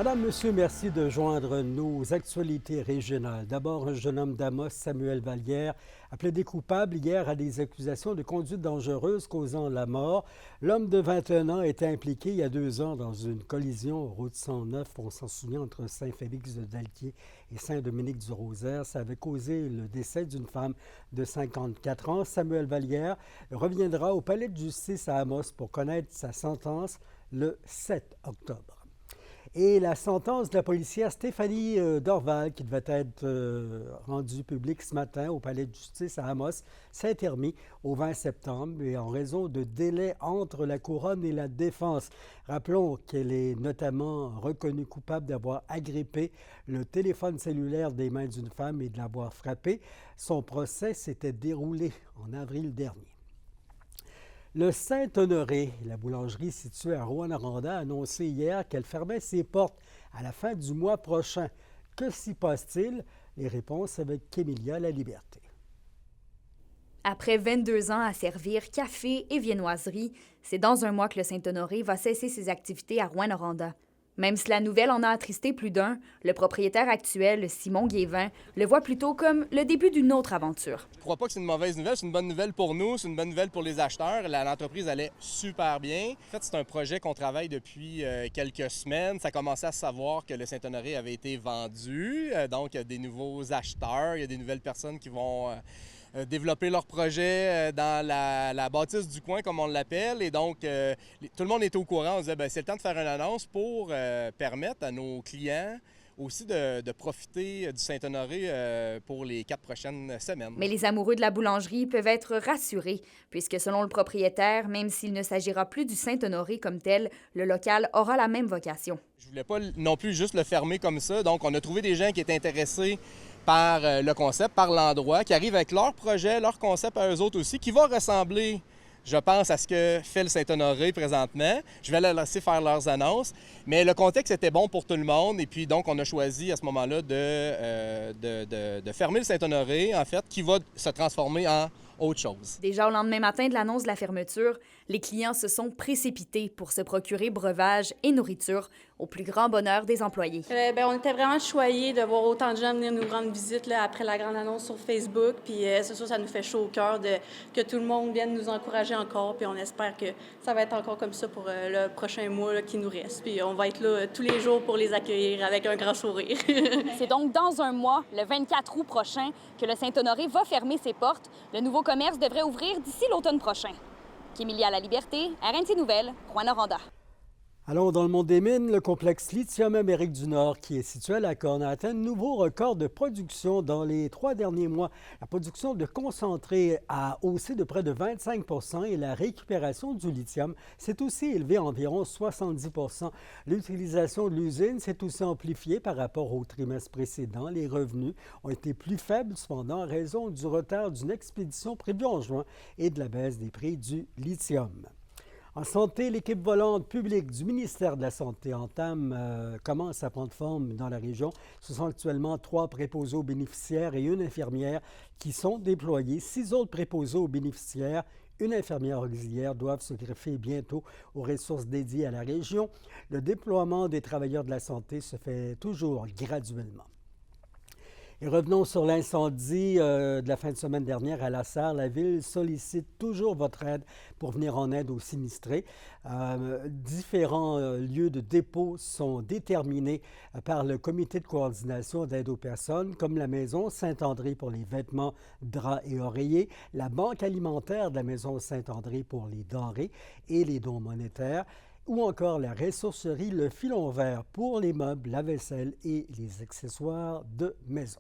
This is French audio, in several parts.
Madame, Monsieur, merci de joindre nos actualités régionales. D'abord, un jeune homme d'Amos, Samuel Vallière, a plaidé coupable hier à des accusations de conduite dangereuse causant la mort. L'homme de 21 ans était impliqué il y a 2 ans dans une collision route 109, on s'en souvient, entre Saint-Félix-de-Dalquier et Saint-Dominique-du-Rosaire. Ça avait causé le décès d'une femme de 54 ans. Samuel Vallière reviendra au palais de justice à Amos pour connaître sa sentence le 7 octobre. Et la sentence de la policière Stéphanie Dorval, qui devait être rendue publique ce matin au palais de justice à Amos, s'est terminée au 20 septembre et en raison de délais entre la couronne et la défense. Rappelons qu'elle est notamment reconnue coupable d'avoir agrippé le téléphone cellulaire des mains d'une femme et de l'avoir frappé. Son procès s'était déroulé en avril dernier. Le Saint-Honoré, la boulangerie située à Rouyn-Noranda, a annoncé hier qu'elle fermait ses portes à la fin du mois prochain. Que s'y passe-t-il? Les réponses avec Kémilia Laliberté. Après 22 ans à servir café et viennoiserie, c'est dans un mois que le Saint-Honoré va cesser ses activités à Rouyn-Noranda. Même si la nouvelle en a attristé plus d'un, le propriétaire actuel, Simon Guévin, le voit plutôt comme le début d'une autre aventure. Je ne crois pas que c'est une mauvaise nouvelle, c'est une bonne nouvelle pour nous, c'est une bonne nouvelle pour les acheteurs. L'entreprise allait super bien. En fait, c'est un projet qu'on travaille depuis quelques semaines. Ça commençait à savoir que le Saint-Honoré avait été vendu, donc il y a des nouveaux acheteurs, il y a des nouvelles personnes qui vont développer leur projet dans la bâtisse du coin, comme on l'appelle. Et donc, tout le monde était au courant. On disait, bien, c'est le temps de faire une annonce pour permettre à nos clients aussi de profiter du Saint-Honoré pour les 4 prochaines semaines. Mais les amoureux de la boulangerie peuvent être rassurés, puisque selon le propriétaire, même s'il ne s'agira plus du Saint-Honoré comme tel, le local aura la même vocation. Je voulais pas non plus juste le fermer comme ça. Donc, on a trouvé des gens qui étaient intéressés par le concept, par l'endroit, qui arrivent avec leur projet, leur concept à eux autres aussi, qui va ressembler, je pense, à ce que fait le Saint-Honoré présentement. Je vais les laisser faire leurs annonces, mais le contexte était bon pour tout le monde. Et puis, donc, on a choisi à ce moment-là de fermer le Saint-Honoré, en fait, qui va se transformer en autre chose. Déjà au lendemain matin de l'annonce de la fermeture, les clients se sont précipités pour se procurer breuvages et nourriture au plus grand bonheur des employés. On était vraiment choyés de voir autant de gens venir nous rendre visite là, après la grande annonce sur Facebook. Puis c'est sûr, ça nous fait chaud au cœur que tout le monde vienne nous encourager encore. Puis on espère que ça va être encore comme ça pour le prochain mois là, qui nous reste. Puis on va être là tous les jours pour les accueillir avec un grand sourire. C'est donc dans un mois, le 24 août prochain, que le Saint-Honoré va fermer ses portes. Le nouveau commerce devrait ouvrir d'ici l'automne prochain. Kémilia Laliberté, RNC Nouvelles, Rouyn-Noranda. Allons dans le monde des mines, le complexe Lithium Amérique du Nord, qui est situé à la Corne, a atteint un nouveau record de production dans les 3 derniers mois. La production de concentré a haussé de près de 25 % et la récupération du lithium s'est aussi élevée à environ 70 %. L'utilisation de l'usine s'est aussi amplifiée par rapport au trimestre précédent. Les revenus ont été plus faibles cependant en raison du retard d'une expédition prévue en juin et de la baisse des prix du lithium. En santé, l'équipe volante publique du ministère de la Santé commence à prendre forme dans la région. Ce sont actuellement 3 préposés aux bénéficiaires et une infirmière qui sont déployés. 6 autres préposés aux bénéficiaires, une infirmière auxiliaire doivent se greffer bientôt aux ressources dédiées à la région. Le déploiement des travailleurs de la santé se fait toujours graduellement. Et revenons sur l'incendie de la fin de semaine dernière à La Sarre. La Ville sollicite toujours votre aide pour venir en aide aux sinistrés. Différents lieux de dépôt sont déterminés par le comité de coordination d'aide aux personnes, comme la Maison Saint-André pour les vêtements, draps et oreillers, la Banque alimentaire de la Maison Saint-André pour les denrées et les dons monétaires, ou encore la ressourcerie Le Filon Vert pour les meubles, la vaisselle et les accessoires de maison.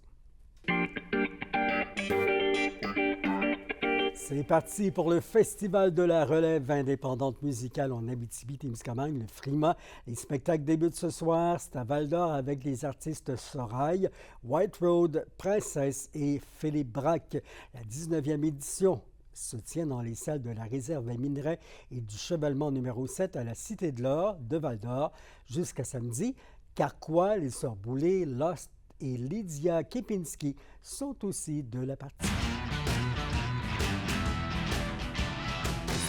C'est parti pour le Festival de la relève indépendante musicale en Abitibi-Témiscamingue, le FRIMA. Les spectacles débutent ce soir. C'est à Val-d'Or avec les artistes Sorail, White Road, Princesse et Philippe Braque. La 19e édition se tient dans les salles de la réserve des minerais et du chevalement numéro 7 à la Cité de l'Or de Val-d'Or jusqu'à samedi. Carquois, les Sœurs Boulay, Lost et Lydia Kepinski sont aussi de la partie.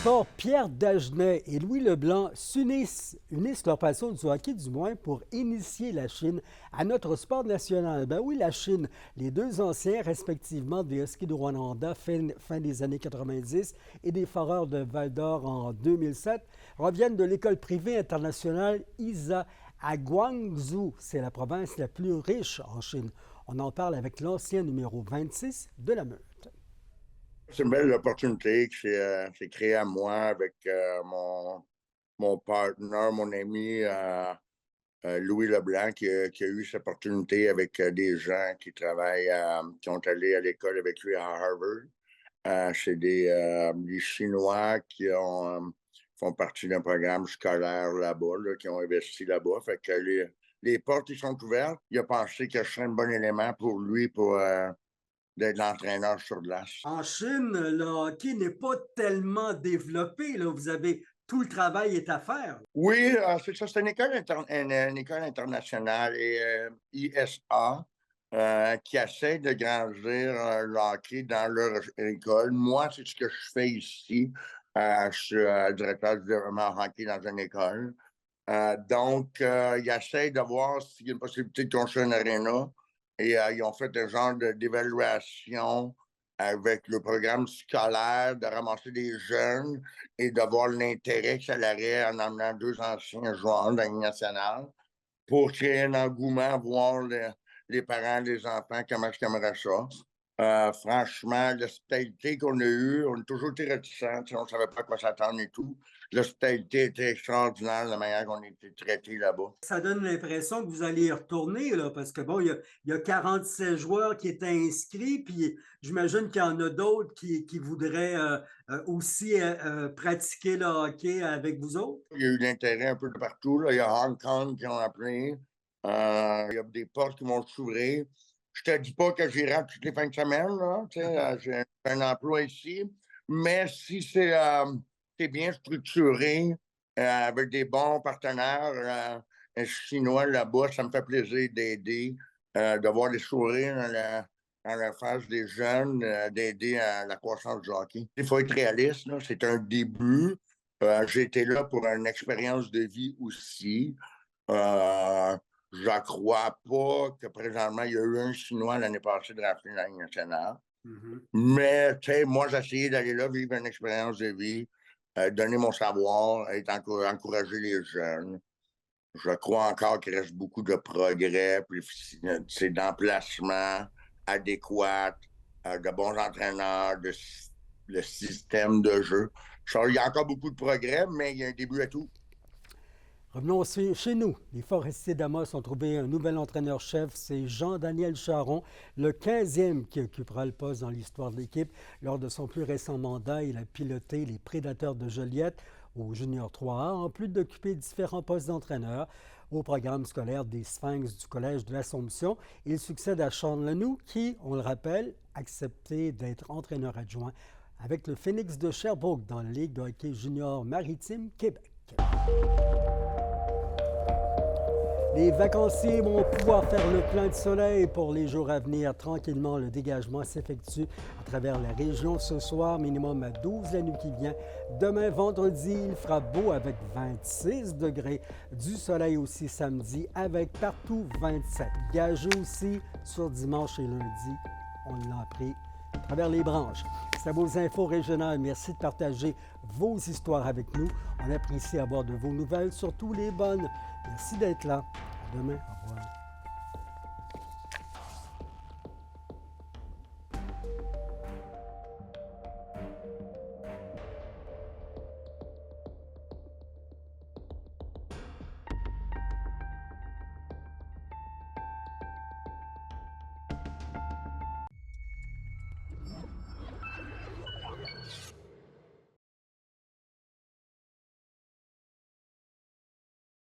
sport, Pierre Dagenet et Louis Leblanc unissent leur passion du hockey du moins pour initier la Chine à notre sport national. Ben oui, la Chine, les deux anciens respectivement des Huskies de Rwanda fin des années 90 et des Foreurs de Val-d'Or en 2007 reviennent de l'école privée internationale ISA à Guangzhou. C'est la province la plus riche en Chine. On en parle avec l'ancien numéro 26 de la Meute. C'est une belle opportunité qui s'est créée à moi avec mon partenaire, mon ami Louis Leblanc, qui a eu cette opportunité avec des gens qui travaillent, qui ont allé à l'école avec lui à Harvard. C'est des Chinois qui font partie d'un programme scolaire là-bas, là, qui ont investi là-bas. Fait que les portes ils sont ouvertes. Il a pensé que je serais un bon élément pour lui pour d'être l'entraîneur sur glace. En Chine, le hockey n'est pas tellement développé. Là. Vous avez tout le travail est à faire. Oui, c'est ça. C'est une école internationale et ISA qui essaie de grandir le hockey dans leur école. Moi, c'est ce que je fais ici. Je suis directeur du développement hockey dans une école. Donc, ils essaient de voir s'il y a une possibilité de construire une aréna. Et ils ont fait un genre d'évaluation avec le programme scolaire, de ramasser des jeunes et de voir l'intérêt que ça aurait en emmenant deux anciens joueurs de la Ligue nationale pour créer un engouement, voir les parents, les enfants, comment ils aimeraient ça. Franchement, l'hospitalité qu'on a eue, on a toujours été réticents, on ne savait pas à quoi s'attendre et tout. L'hospitalité était extraordinaire, la manière qu'on a été traités là-bas. Ça donne l'impression que vous allez y retourner, là, parce que bon, il y a 47 joueurs qui étaient inscrits, puis j'imagine qu'il y en a d'autres qui voudraient aussi pratiquer le hockey avec vous autres. Il y a eu l'intérêt un peu de partout. Là. Il y a Hong Kong qui ont appelé. Il y a des portes qui vont s'ouvrir. Je te dis pas que j'irai toutes les fins de semaine. Là, j'ai un emploi ici. Mais si c'est bien structuré, avec des bons partenaires chinois là-bas, ça me fait plaisir d'aider, de voir les sourires dans la face des jeunes, d'aider à la croissance du hockey. Il faut être réaliste, là, c'est un début. J'ai été là pour une expérience de vie aussi. Je ne crois pas que présentement, il y a eu un Chinois l'année passée de rafler la Ligue nationale. Mm-hmm. Mais, tu sais, moi, j'ai essayé d'aller là, vivre une expérience de vie, donner mon savoir, encourager les jeunes. Je crois encore qu'il reste beaucoup de progrès, puis c'est d'emplacement adéquat, de bons entraîneurs, le système de jeu. Il y a encore beaucoup de progrès, mais il y a un début à tout. Revenons chez nous. Les Forestiers d'Amos ont trouvé un nouvel entraîneur-chef. C'est Jean-Daniel Charron, le 15e qui occupera le poste dans l'histoire de l'équipe. Lors de son plus récent mandat, il a piloté les Prédateurs de Joliette au Junior 3A, en plus d'occuper différents postes d'entraîneur au programme scolaire des Sphinx du Collège de l'Assomption. Il succède à Sean Lenou qui, on le rappelle, a accepté d'être entraîneur adjoint avec le Phoenix de Sherbrooke dans la Ligue de hockey junior maritime Québec. Les vacanciers vont pouvoir faire le plein de soleil pour les jours à venir. Tranquillement, le dégagement s'effectue à travers la région ce soir, minimum à 12 la nuit qui vient. Demain, vendredi, il fera beau avec 26 degrés. Du soleil aussi samedi avec partout 27. Gagé aussi sur dimanche et lundi. On l'a appris à travers les branches. C'est vos infos régionales. Merci de partager vos histoires avec nous. On apprécie avoir de vos nouvelles, surtout les bonnes. Merci d'être là. À demain. Au revoir.